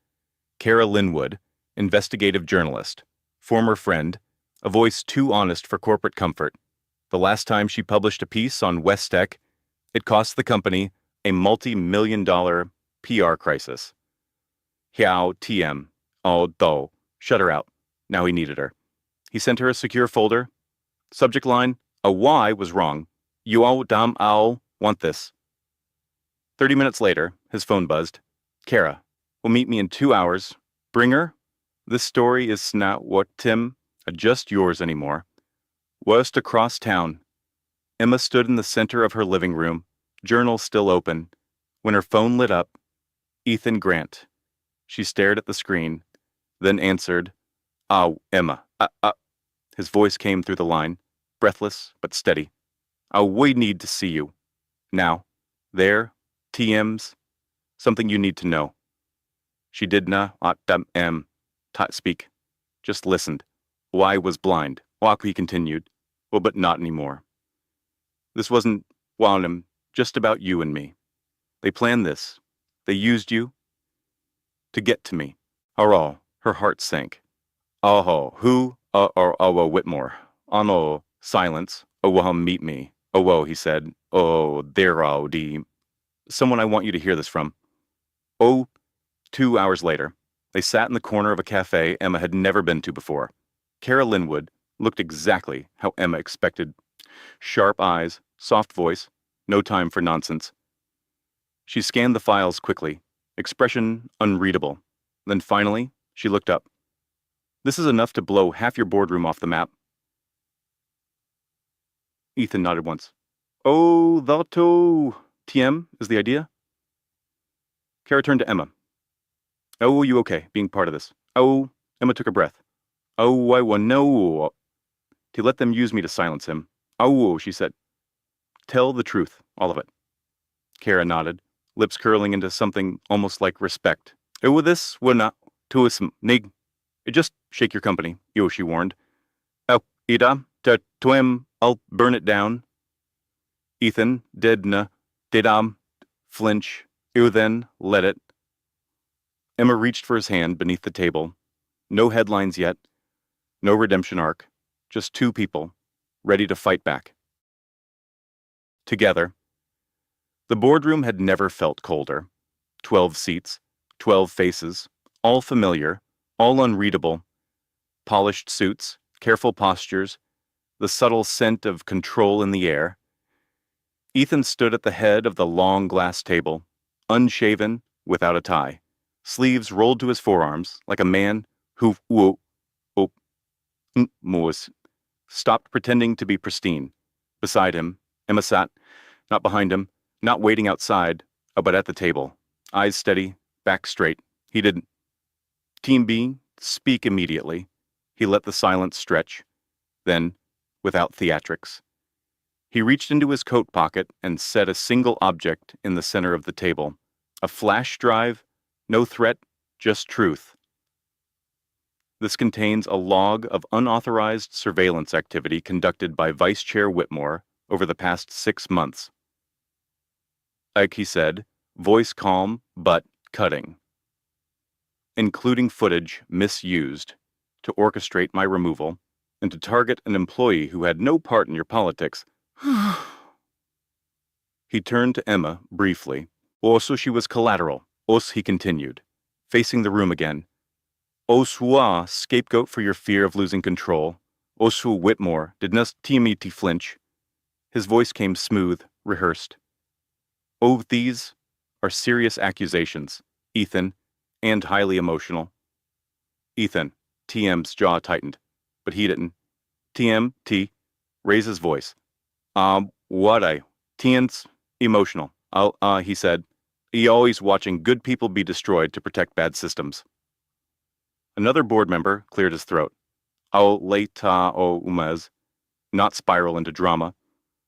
Kara Linwood, investigative journalist, former friend, a voice too honest for corporate comfort. The last time she published a piece on West Tech, it cost the company a multi-million-dollar PR crisis. Hiao TM. Oh, do. Shut her out. Now he needed her. He sent her a secure folder. Subject line, a Y was wrong. You all damn owl want this. 30 minutes later, his phone buzzed. Kara, will meet me in 2 hours. Bring her. This story is not what Tim, just yours anymore. Worst across town. Emma stood in the center of her living room, journal still open. When her phone lit up, Ethan Grant. She stared at the screen, then answered, Emma. His voice came through the line, breathless but steady. We need to see you. Now. There, TM's. Something you need to know. She did speak. Just listened. I was blind. He continued. Well, but not anymore. This wasn't, just about you and me. They planned this. They used you to get to me. Her heart sank. Who? Whitmore. Silence. Meet me. He said. There, someone I want you to hear this from. 2 hours later, they sat in the corner of a cafe Emma had never been to before. Kara Linwood looked exactly how Emma expected. Sharp eyes, soft voice, no time for nonsense. She scanned the files quickly, expression unreadable. Then finally, she looked up. This is enough to blow half your boardroom off the map. Ethan nodded once. Oh, that TM is the idea? Kara turned to Emma. Oh, you okay, being part of this? Oh, Emma took a breath. Oh, I want no. To let them use me to silence him. Oh, she said. Tell the truth, all of it. Kara nodded, lips curling into something almost like respect. Oh, this will not to us nig. Just shake your company, Yoshi warned. Oh, ida, ta twim, I'll burn it down. Ethan, didna, flinch. Ew then, let it. Emma reached for his hand beneath the table. No headlines yet. No redemption arc. Just two people, ready to fight back. Together. The boardroom had never felt colder. 12 seats, 12 faces, all familiar, all unreadable. Polished suits, careful postures, the subtle scent of control in the air. Ethan stood at the head of the long glass table, unshaven, without a tie, sleeves rolled to his forearms like a man who stopped pretending to be pristine. Beside him, Emma sat, not behind him, not waiting outside, but at the table, eyes steady, back straight. He didn't. Team B, speak immediately. He let the silence stretch. Then, without theatrics, he reached into his coat pocket and set a single object in the center of the table. A flash drive, no threat, just truth. This contains a log of unauthorized surveillance activity conducted by Vice Chair Whitmore over the past 6 months. Like he said, voice calm but cutting. Including footage misused to orchestrate my removal and to target an employee who had no part in your politics. He turned to Emma briefly. Also, she was collateral. He continued, facing the room again. Osua, scapegoat for your fear of losing control. Osu Whitmore, did not timiti flinch. His voice came smooth, rehearsed. Oh, these are serious accusations, Ethan, and highly emotional. Ethan, TM's jaw tightened, but he didn't. TM, raised his voice. TM's emotional. He said. He always watching good people be destroyed to protect bad systems. Another board member cleared his throat. Umez, not spiral into drama.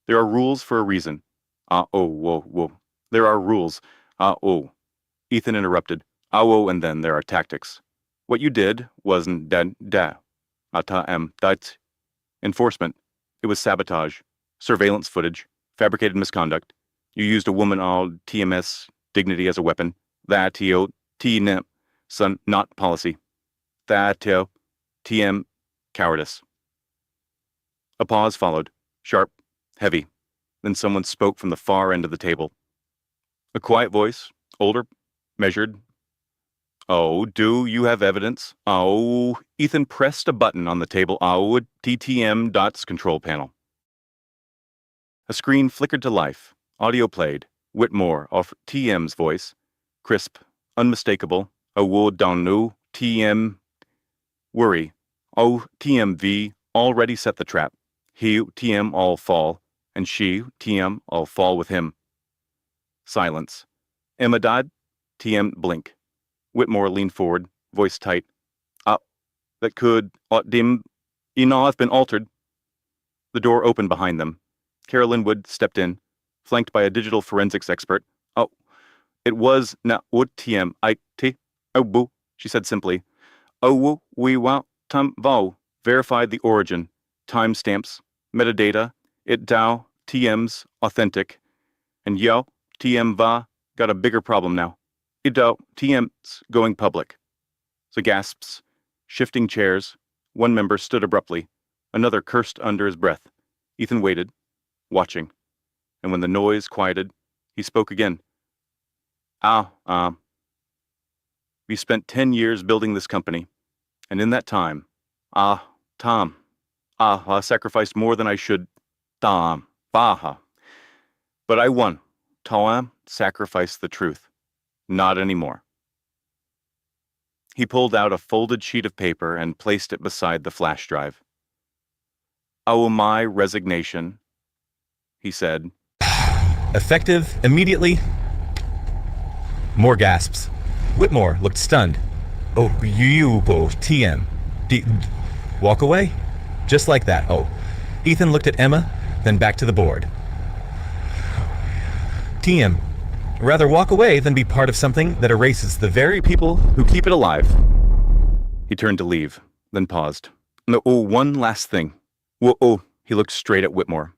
There are rules for a reason. There are rules. Ethan interrupted. And then there are tactics. What you did wasn't enforcement. It was sabotage, surveillance footage, fabricated misconduct. You used a woman all TMS dignity as a weapon. That TNM, son, not policy. That TM cowardice. A pause followed, sharp, heavy. Then someone spoke from the far end of the table. A quiet voice, older, measured. Oh, do you have evidence? Oh, Ethan pressed a button on the table. TTM dots control panel. A screen flickered to life. Audio played. Whitmore off TM's voice. Crisp, unmistakable. Donu, TM. Worry. TMV already set the trap. He, TM, all fall. And she, TM, all fall with him. Silence. Emma died. TM blink. Whitmore leaned forward, voice tight. That could, dim, have been altered. The door opened behind them. Carolyn Wood stepped in, flanked by a digital forensics expert. It was na TM, she said simply. We want verified the origin, timestamps, metadata, it DAO, TM's authentic, and TM got a bigger problem now. TM's going public. So gasps, shifting chairs. One member stood abruptly. Another cursed under his breath. Ethan waited, watching. And when the noise quieted, he spoke again. We spent 10 years building this company. And in that time, I sacrificed more than I should. But I won. sacrifice the truth. Not anymore. He pulled out a folded sheet of paper and placed it beside the flash drive. "Oh, my resignation," he said. Effective immediately. More gasps. Whitmore looked stunned. "Oh, you, TM. Walk away?" Just like that. Oh. Ethan looked at Emma, then back to the board. "TM. Rather walk away than be part of something that erases the very people who keep it alive." He turned to leave, then paused. "No, oh, one last thing. Whoa, he looked straight at Whitmore.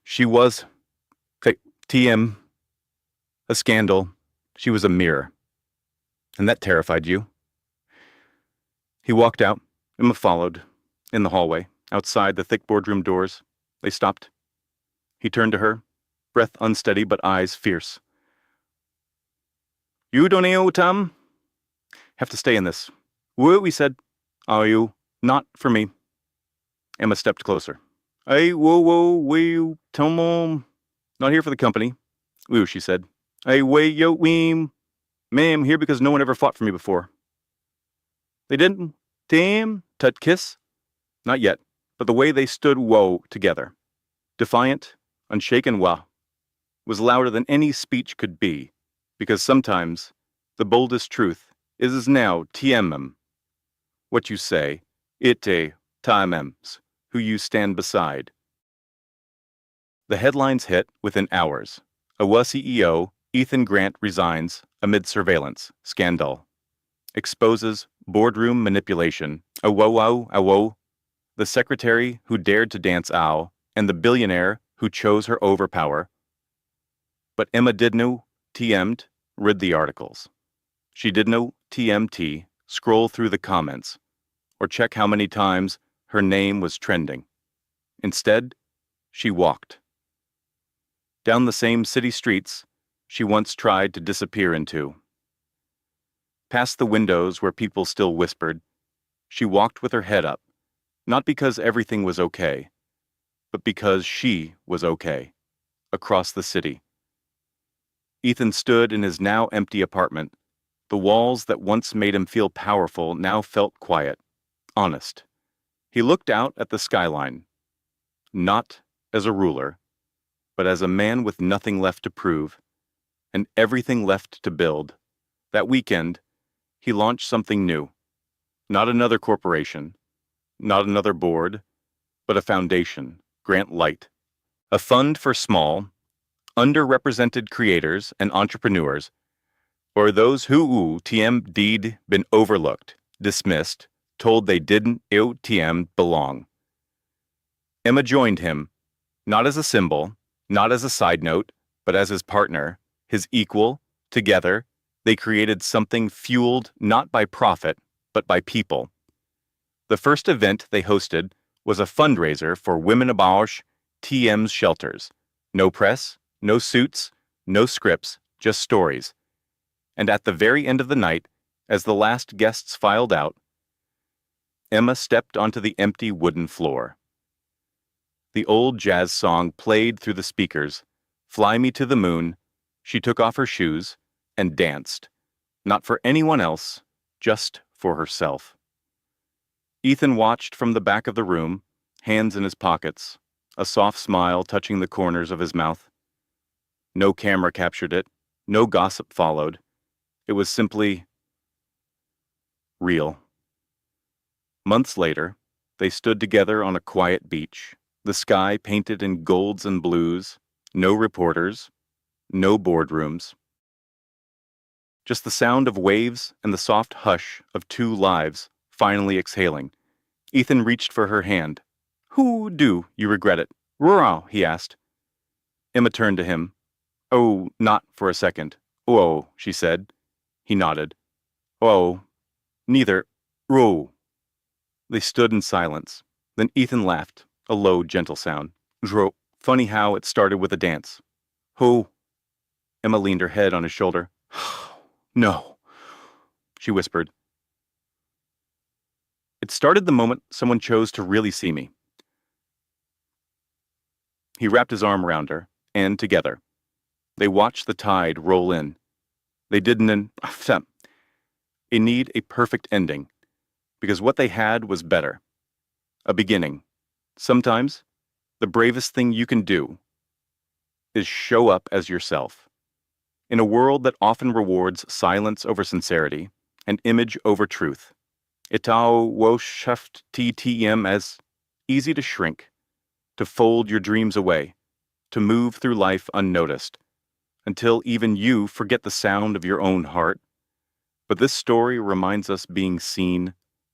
She was... TM. A scandal. She was a mirror. And that terrified you." He walked out. Emma followed. In the hallway, outside the thick boardroom doors, they stopped. He turned to her, breath unsteady but eyes fierce. "You don't know, Tom? Have to stay in this." "Whoa," he said. "Are you? Not for me." Emma stepped closer. "Hey, whoa, Tom, not here for the company." "Woo," she said. "Hey, wait, yo, weem. Ma'am, here because no one ever fought for me before." "They didn't? Damn, tut kiss?" Not yet, but the way they stood together, defiant, unshaken was louder than any speech could be, because sometimes the boldest truth is now TMM. What you say, ite TMMs, who you stand beside. The headlines hit within hours. AWA CEO Ethan Grant resigns amid surveillance scandal. Exposes boardroom manipulation. AWO. The secretary who dared to dance ow, and the billionaire who chose her overpower. But Emma didn't TM'd read the articles. She didn't TMT scroll through the comments, or check how many times her name was trending. Instead, she walked. Down the same city streets she once tried to disappear into. Past the windows where people still whispered, she walked with her head up, not because everything was okay, but because she was okay, across the city. Ethan stood in his now empty apartment. The walls that once made him feel powerful now felt quiet, honest. He looked out at the skyline, not as a ruler, but as a man with nothing left to prove, and everything left to build. That weekend, he launched something new. Not another corporation, not another board, but a foundation, Grant Light. A fund for small, underrepresented creators and entrepreneurs, or those who TM been overlooked, dismissed, told they didn't TM belong. Emma joined him, not as a symbol, not as a side note, but as his partner, his equal. Together, they created something fueled not by profit, but by people. The first event they hosted was a fundraiser for Women Abolish TM's shelters. No press, no suits, no scripts, just stories. And at the very end of the night, as the last guests filed out, Emma stepped onto the empty wooden floor. The old jazz song played through the speakers, "Fly Me to the Moon." She took off her shoes and danced, not for anyone else, just for herself. Ethan watched from the back of the room, hands in his pockets, a soft smile touching the corners of his mouth. No camera captured it, no gossip followed. It was simply real. Months later, they stood together on a quiet beach, the sky painted in golds and blues, no reporters, no boardrooms. Just the sound of waves and the soft hush of two lives finally exhaling. Ethan reached for her hand. "Who do you regret it?" "Rurau," he asked. Emma turned to him. "Oh, not for a second." "Oh," she said. He nodded. "Oh, neither. Ro." They stood in silence. Then Ethan laughed, a low, gentle sound. "Dro, funny how it started with a dance." "Who?" Emma leaned her head on his shoulder. "No," she whispered. "It started the moment someone chose to really see me." He wrapped his arm around her, and together, They watched the tide roll in. They didn't need a perfect ending, because what they had was better. A beginning. Sometimes, the bravest thing you can do is show up as yourself. In a world that often rewards silence over sincerity and image over truth, Itao Woshaft TTM as easy to shrink, to fold your dreams away, to move through life unnoticed, until even you forget the sound of your own heart. But this story reminds us being seen,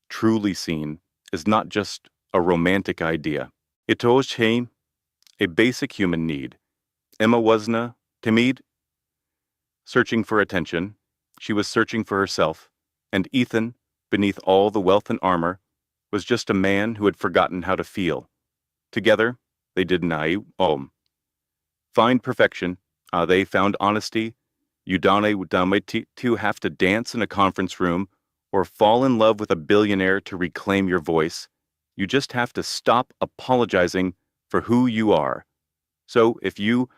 truly seen, is not just a romantic idea. Ito's a basic human need. Emma wasna timid, searching for attention. She was searching for herself. And Ethan, beneath all the wealth and armor, was just a man who had forgotten how to feel. Together, they did nai om. Find perfection. They found honesty. Udane Udame to have to dance in a conference room or fall in love with a billionaire to reclaim your voice. You just have to stop apologizing for who you are. So if you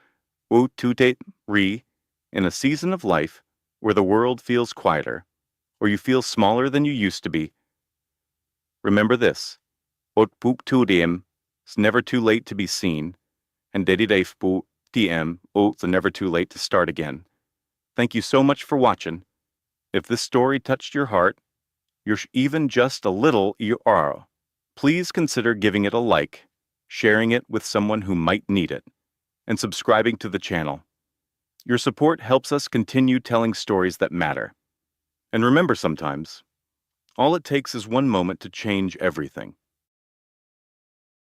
utute re in a season of life where the world feels quieter, or you feel smaller than you used to be, remember this. Otpuptudim, it's never too late to be seen, and dedidefpu tm, it's never too late to start again. Thank you so much for watching. If this story touched your heart, you're even just a little you are, please consider giving it a like, sharing it with someone who might need it, and subscribing to the channel. Your support helps us continue telling stories that matter. And remember sometimes, all it takes is one moment to change everything.